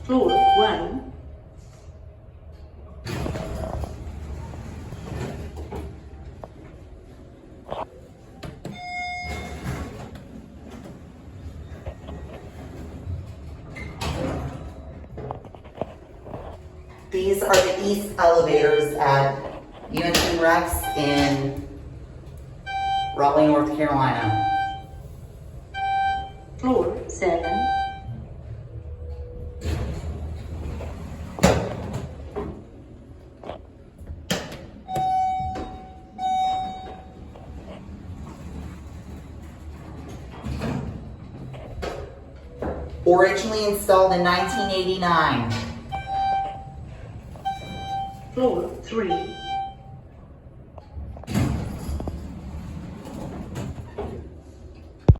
Floor 1. These are the east elevators at UNC-REX in Raleigh, North Carolina. Floor 7. Originally installed in 1989. Floor 3.